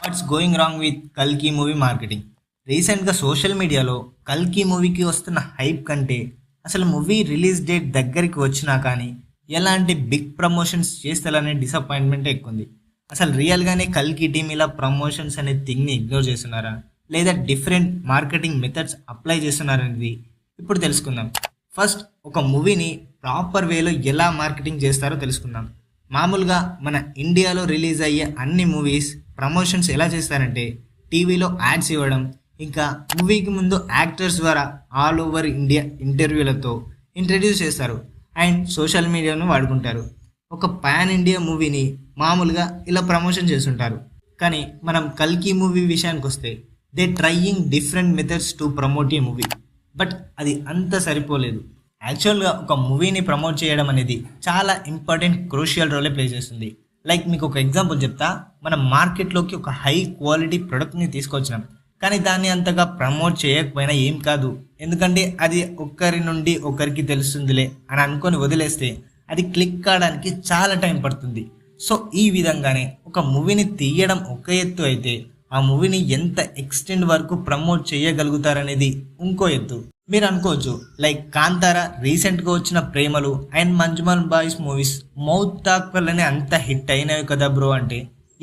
What's going wrong with కల్కి movie marketing. రీసెంట్గా social మీడియాలో కల్కి మూవీకి వస్తున్న హైప్ కంటే అసలు మూవీ రిలీజ్ డేట్ దగ్గరికి వచ్చినా కానీ ఎలాంటి బిగ్ ప్రమోషన్స్ చేస్తారనే డిసప్పాయింట్మెంట్ ఎక్కువ ఉంది. అసలు రియల్గానే కల్కి టీం ఇలా ప్రమోషన్స్ అనే థింగ్ని ఇగ్నోర్ చేస్తున్నారా, లేదా డిఫరెంట్ మార్కెటింగ్ మెథడ్స్ అప్లై చేస్తున్నారనేది ఇప్పుడు తెలుసుకుందాం. ఫస్ట్ ఒక మూవీని ప్రాపర్ వేలో ఎలా మార్కెటింగ్ చేస్తారో తెలుసుకుందాం. మామూలుగా మన ఇండియాలో రిలీజ్ అయ్యే అన్ని మూవీస్ ప్రమోషన్స్ ఎలా చేస్తారంటే టీవీలో యాడ్స్ ఇవ్వడం, ఇంకా మూవీకి ముందు యాక్టర్స్ ద్వారా ఆల్ ఓవర్ ఇండియా ఇంటర్వ్యూలతో ఇంట్రడ్యూస్ చేస్తారు అండ్ సోషల్ మీడియాను వాడుకుంటారు. ఒక పాన్ ఇండియా మూవీని మామూలుగా ఇలా ప్రమోషన్ చేస్తుంటారు. కానీ మనం కల్కి మూవీ విషయానికి వస్తే they trying different methods to promote A movie, but అది అంత సరిపోలేదు. యాక్చువల్గా ఒక మూవీని ప్రమోట్ చేయడం అనేది చాలా ఇంపార్టెంట్ క్రూషియల్ రోలే ప్లే చేస్తుంది. లైక్ మీకు ఒక ఎగ్జాంపుల్ చెప్తా. మనం మార్కెట్లోకి ఒక హై క్వాలిటీ ప్రొడక్ట్ని తీసుకొచ్చినాం, కానీ దాన్ని అంతగా ప్రమోట్ చేయకపోయినా ఏం కాదు, ఎందుకంటే అది ఒకరి నుండి ఒకరికి తెలుస్తుందిలే అని అనుకొని వదిలేస్తే అది క్లిక్ కావడానికి చాలా టైం పడుతుంది. సో ఈ విధంగానే ఒక మూవీని తీయడం ఒక ఎత్తు అయితే ఆ మూవీని ఎంత ఎక్స్టెండ్ వరకు ప్రమోట్ చేయగలుగుతారనేది ఇంకో ఎత్తు. మీరు అనుకోవచ్చు లైక్ కాంతారా, రీసెంట్గా వచ్చిన ప్రేమలు and Manjummel boys movies mouth talk వల్లనే అంత హిట్ అయినవి కదా బ్రో అంటే,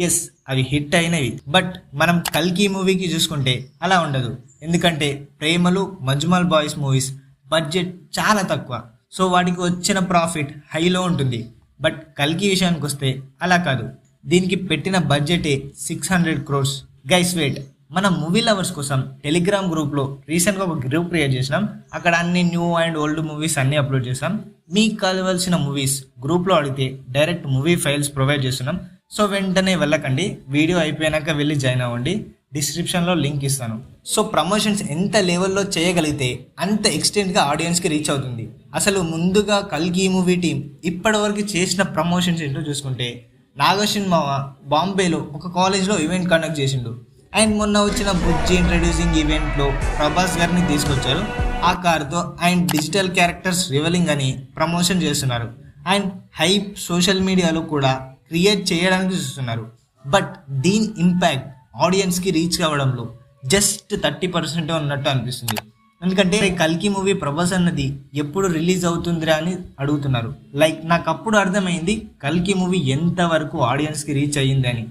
ఎస్ అవి హిట్ అయినవి. బట్ మనం కల్కి మూవీకి చూసుకుంటే అలా ఉండదు. ఎందుకంటే ప్రేమలు, మంజుమల్ బాయ్స్ మూవీస్ బడ్జెట్ చాలా తక్కువ, సో వాటికి వచ్చిన ప్రాఫిట్ హైలో ఉంటుంది. బట్ కల్కి విషయానికి వస్తే అలా కాదు. దీనికి పెట్టిన బడ్జెటే 600 crores. గైస్ వెయిట్, మన మూవీ లవర్స్ కోసం టెలిగ్రామ్ గ్రూప్లో రీసెంట్గా ఒక గ్రూప్ క్రియేట్ చేసినాం. అక్కడ అన్ని న్యూ అండ్ ఓల్డ్ మూవీస్ అన్నీ అప్లోడ్ చేసాం. మీకు కావాల్సిన మూవీస్ గ్రూప్లో అడిగితే డైరెక్ట్ మూవీ ఫైల్స్ ప్రొవైడ్ చేస్తున్నాం. సో వెంటనే వెళ్ళకండి, వీడియో అయిపోయాక వెళ్ళి జాయిన్ అవ్వండి. డిస్క్రిప్షన్లో లింక్ ఇస్తాను. సో ప్రమోషన్స్ ఎంత లెవెల్లో చేయగలిగితే అంత ఎక్స్టెంట్గా ఆడియన్స్కి రీచ్ అవుతుంది. అసలు ముందుగా కల్కి మూవీ టీం ఇప్పటివరకు చేసిన ప్రమోషన్స్ ఏంటో చూసుకుంటే, నాగశ్విన్ మావ బాంబేలో ఒక కాలేజ్లో ఈవెంట్ కండక్ట్ చేసిండు. అండ్ మొన్న వచ్చిన బుజ్జి ఇంట్రడ్యూసింగ్ ఈవెంట్లో ప్రభాస్ గారిని తీసుకొచ్చారు ఆ కార్తో. అండ్ డిజిటల్ క్యారెక్టర్స్ రివలింగ్ అని ప్రమోషన్ చేస్తున్నారు. అండ్ హైప్ సోషల్ మీడియాలో కూడా క్రియేట్ చేయడానికి చూస్తున్నారు. బట్ దీని ఇంపాక్ట్ ఆడియన్స్కి రీచ్ కావడంలో జస్ట్ 30% ఉన్నట్టు అనిపిస్తుంది. ఎందుకంటే కల్కి మూవీ ప్రభాస్ అన్నది ఎప్పుడు రిలీజ్ అవుతుందిరా అని అడుగుతున్నారు. లైక్ నాకు అప్పుడు అర్థమైంది కల్కి మూవీ ఎంతవరకు ఆడియన్స్కి రీచ్ అయ్యింది అని.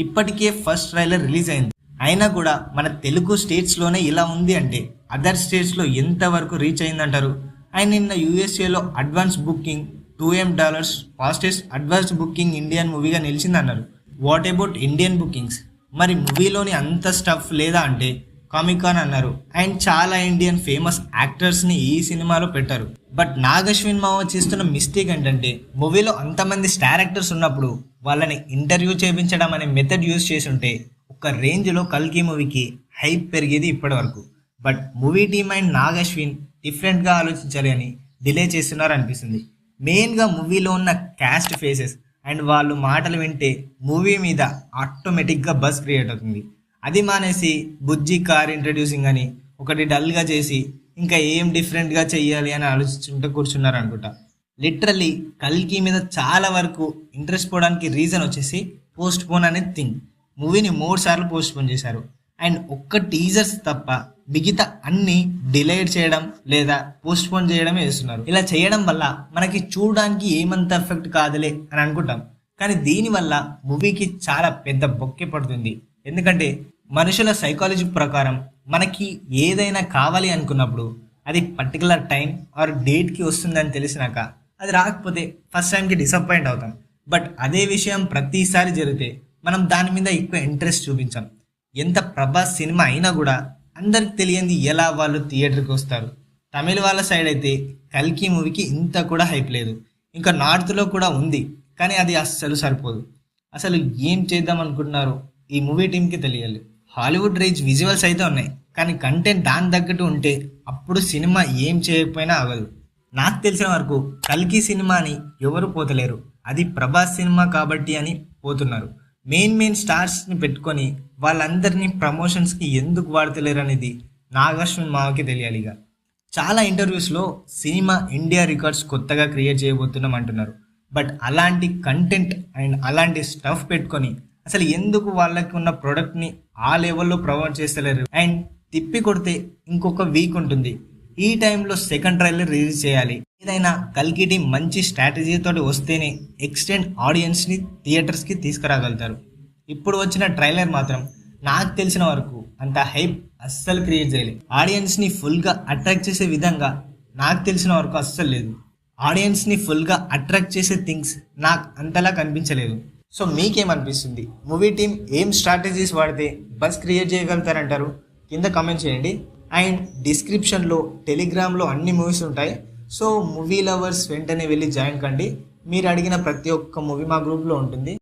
ఇప్పటికే ఫస్ట్ ట్రైలర్ రిలీజ్ అయింది, అయినా కూడా మన తెలుగు స్టేట్స్లోనే ఇలా ఉంది అంటే అదర్ స్టేట్స్లో ఎంతవరకు రీచ్ అయిందంటారు. అండ్ నిన్న యూఎస్ఏలో advance booking $2M fastest advance booking Indian మూవీగా నిలిచిందన్నారు. What about Indian bookings? మరి మూవీలోని అంత స్టఫ్ లేదా అంటే కామికాన్ అన్నారు. అండ్ చాలా ఇండియన్ ఫేమస్ యాక్టర్స్ని ఈ సినిమాలో పెట్టారు. బట్ నాగశ్విన్ మావ చేస్తున్న మిస్టేక్ ఏంటంటే మూవీలో అంతమంది స్టార్ యాక్టర్స్ ఉన్నప్పుడు వాళ్ళని ఇంటర్వ్యూ చేయించడం అనే మెథడ్ యూజ్ చేసి ఉంటే ఒక రేంజ్లో కల్కి మూవీకి హైప్ పెరిగేది ఇప్పటి వరకు. But movie team and Nag Ashwin డిఫరెంట్గా ఆలోచించాలి అని డిలే చేస్తున్నారు అనిపిస్తుంది. మెయిన్గా మూవీలో ఉన్న క్యాస్ట్ ఫేసెస్ అండ్ వాళ్ళు మాటలు వింటే మూవీ మీద ఆటోమేటిక్గా బజ్ క్రియేట్ అవుతుంది. అది మానేసి బుజ్జి కార్ ఇంట్రడ్యూసింగ్ అని ఒకటి డల్గా చేసి ఇంకా ఏం డిఫరెంట్గా చెయ్యాలి అని ఆలోచించుకుంటూ కూర్చున్నారు అనుకుంటా. లిటరల్లీ కల్కి మీద చాలా వరకు ఇంట్రెస్ట్ పోవడానికి రీజన్ వచ్చేసి పోస్ట్ పోన్ అనే థింగ్. మూవీని 3 సార్లు పోస్ట్ పోన్ చేశారు. అండ్ ఒక్క టీజర్స్ తప్ప మిగతా అన్ని డిలేడ్ చేయడం లేదా పోస్ట్ పోన్ చేయడమే చేస్తున్నారు. ఇలా చేయడం వల్ల మనకి చూడడానికి ఏమంత ఎఫెక్ట్ కాదులే అని అనుకుంటాం, కానీ దీనివల్ల మూవీకి చాలా పెద్ద బొక్కే పడుతుంది. ఎందుకంటే మనుషుల సైకాలజీ ప్రకారం మనకి ఏదైనా కావాలి అనుకున్నప్పుడు అది పర్టికులర్ టైం ఆర్ డేట్కి వస్తుందని తెలిసినాక అది రాకపోతే ఫస్ట్ టైంకి డిసప్పాయింట్ అవుతాం. బట్ అదే విషయం ప్రతిసారి జరిగితే మనం దాని మీద ఎక్కువ ఇంట్రెస్ట్ చూపించాం. ఎంత ప్రభాస్ సినిమా అయినా కూడా అందరికి తెలియంది ఎలా వాళ్ళు థియేటర్కి వస్తారు. తమిళ వాళ్ళ సైడ్ అయితే కల్కి మూవీకి ఇంత కూడా హైప్ లేదు. ఇంకా నార్త్లో కూడా ఉంది, కానీ అది అస్సలు సరిపోదు. అసలు ఏం చేద్దాం అనుకుంటున్నారు ఈ మూవీ టీంకి తెలియాలి. హాలీవుడ్ రేంజ్ విజువల్స్ అయితే ఉన్నాయి, కానీ కంటెంట్ దాని తగ్గట్టు ఉంటే అప్పుడు సినిమా ఏం చేయకపోయినా అవ్వదు. నాకు తెలిసిన వరకు కల్కి సినిమాని ఎవరు పోతలేరు, అది ప్రభాస్ సినిమా కాబట్టి అని పోతున్నారు. మెయిన్ స్టార్స్ని పెట్టుకొని వాళ్ళందరినీ ప్రమోషన్స్కి ఎందుకు వాడతలేరు అనేది నాగశ్విన్ మావకి తెలియాలి. ఇక చాలా ఇంటర్వ్యూస్లో సినిమా ఇండియా రికార్డ్స్ కొత్తగా క్రియేట్ చేయబోతున్నాం అంటున్నారు. బట్ అలాంటి కంటెంట్ అండ్ అలాంటి స్టఫ్ పెట్టుకొని అసలు ఎందుకు వాళ్ళకి ఉన్న ప్రోడక్ట్ని ఆ లెవెల్లో ప్రమోట్ చేస్తలేరు? అండ్ తిప్పి కొడితే ఇంకొక వీక్ ఉంటుంది, ఈ టైంలో సెకండ్ ట్రైలర్ రిలీజ్ చేయాలి. ఏదైనా కల్కి టీం మంచి స్ట్రాటజీ తోటి వస్తేనే ఎక్స్టెండ్ ఆడియన్స్ని థియేటర్స్కి తీసుకురాగలుగుతారు. ఇప్పుడు వచ్చిన ట్రైలర్ మాత్రం నాకు తెలిసిన వరకు అంత హైప్ అస్సలు క్రియేట్ చేయలేదు. ఆడియన్స్ని ఫుల్గా అట్రాక్ట్ చేసే విధంగా నాకు తెలిసిన వరకు అస్సలు లేదు. ఆడియన్స్ని ఫుల్గా అట్రాక్ట్ చేసే థింగ్స్ నాకు అంతలా కనిపించలేదు. సో మీకేమనిపిస్తుంది? మూవీ టీం ఏం స్ట్రాటజీస్ వాడితే బస్ క్రియేట్ చేయగలుగుతారంటారు? కింద కామెంట్ చేయండి. అండ్ డిస్క్రిప్షన్లో టెలిగ్రామ్లో అన్ని మూవీస్ ఉంటాయి. సో మూవీ లవర్స్ వెంటనే వెళ్ళి జాయిన్ కండి. మీరు అడిగిన ప్రతి ఒక్క మూవీ మా గ్రూప్లో ఉంటుంది.